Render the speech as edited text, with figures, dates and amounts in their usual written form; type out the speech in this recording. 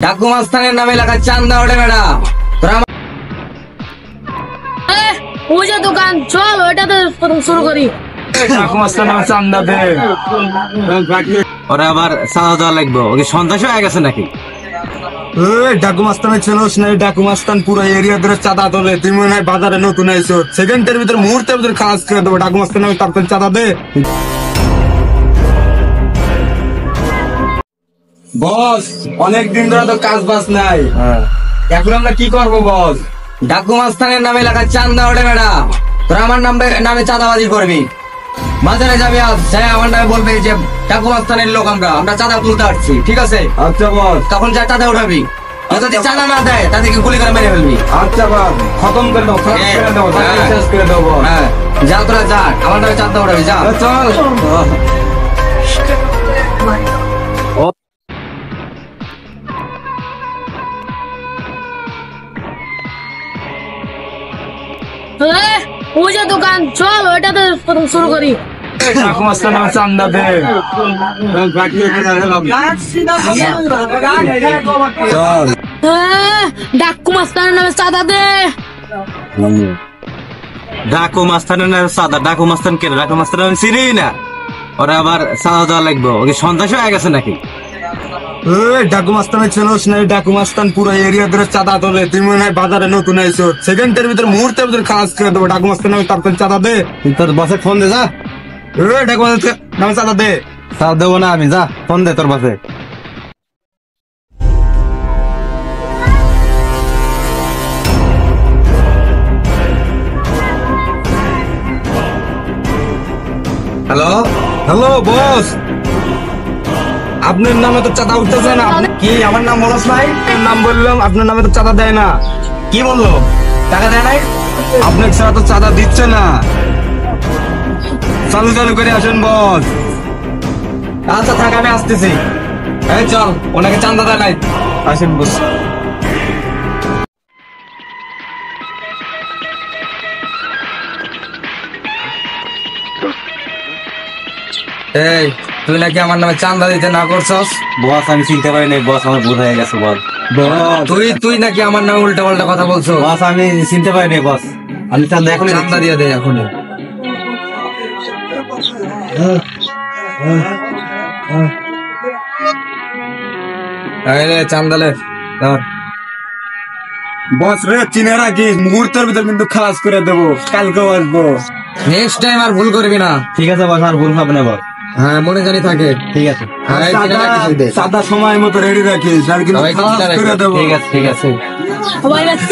ডাকু মাস্তানের নামে এলাকার চান্দা ওঠে ম্যাডাম। পূজা দোকান চল, ওইটাতে প্রথম শুরু করি। ডাকু মাস্তানের নামে চান্দা দে। ওরা আবার চাঁদা দেওয়া লাগবে, ওকে সন্ত্রাস হয়ে গেছে নাকি? ডাকু মাস্তানের ছেলেস নাই, ডাকু মাস্তান পুরো এরিয়া ধরে চাঁদা তোলে। তুই মনে হয় বাজারে নতুন আইছো, সেকেন্ডের ভিতরে মুহূর্তের ভিতরে খালাস করে দেবো। ডাকু মাস্তান নামে তার চাঁদা দে। বস, অনেক দিন ধরে তো কাজ বাজ নাই, এখন আমরা কি করবো বস? ডাকু মাস্তানের নামে এলাকার চান্দা ওঠে ম্যাডাম। তোরা আমার নামে চাঁদাবাজি করবি, বাজারে যাবি, আজ আমার নামে বলবি যে ডাকু মাস্তানের লোক, আমরা চাঁদা তুলতে আসছি, ঠিক আছে? আচ্ছা বস। তখন যা চাঁদা উঠাবি, যদি চাঁদা না দেয় তাদেরকে গুলি করে মেরে ফেলবি। আচ্ছা বস, খতম করে দাও, খালাস করে দাও, তাকে শেষ করে দাও বস। হ্যাঁ, যা তোরা যা, আমার নামে চাঁদা উঠাবি, যা চল। পূজা দোকান চল, ওইটাতে প্রথম শুরু করি। ডাকু মাস্তানের নামে চান্দা দে। চল। ডাকু মাস্তানের নামে চাঁদা দে। ডাকু মাস্তানের নামে চাঁদা, ডাকু মাস্তান কেন? ডাকু মাস্তান আমি চিনি না। ওরা আবার চাঁদা দেওয়া লাগবে, ওকে সন্ত্রাস হয়ে গেছে নাকি? ডাকু মাস্তানের ছেলেস নাই, ডাকু মাস্তান পুরো এরিয়া ধরে চাঁদা তোলে। তুই মনে হয় বাজারে নতুন আইছো, সেকেন্ডের ভিতরে মুহূর্তের ভিতরে খালাস করে দেবো। ডাকু মাস্তান নামে তার চাঁদা দে। তোর বসে ফোন দে, যা। ডাকু মাস্তান নামে চাঁদা দে। চাঁদা দেবো না আমি, যা ফোন দে তোর বসে। হ্যালো, হ্যালো বস, আপনার নামে তো চাঁদা উঠতেছে না। কি আমার নাম বলস নাই? আপনার নাম বললাম, আপনার নামে তো চাঁদা দেয় না। কি বললো? টাকা দেয় নাই? আপনার ছাড়া তো চাঁদা দিচ্ছে না। চালু চালু করে আসেন বস। আচ্ছা থাক, আমি আসতেছি। এই চল, ওনাকে চান্দা দেয় নাই। আসেন বস। এই, তুই নাকি আমার নামে চান্দা দিতে না করছস? বস আমি চিনতে পারি নাই, বস আমার ভুল হয়ে গেছে বস। তুই নাকি আমার নামে উল্টা পাল্টা কথা বলছো? বস আমি চিনতে পারি নাই বস, আমি চাঁদা এখনই চান্দা দিয়ে দে এখনই। এই রে চান্দালে ধর। বস রে, চিনে রাখিস, মুহূর্তের ভিতর কিন্তু খালাস করে দেবো। কালকেও আসবো। নেক্সট টাইম আর ভুল করবি না। ঠিক আছে বস, আর ভুল হবে না বস। হ্যাঁ, মনে জানি থাকে। ঠিক আছে, হ্যাঁ, এই চিনে রাখিস দে। চাঁদা সময় মতো রেডি রাখিস, আর কিন্তু সবাই খালাস চিন্তা করে রাখিস। দেবো। ঠিক আছে, ঠিক আছে। সবাই ব্যস্ত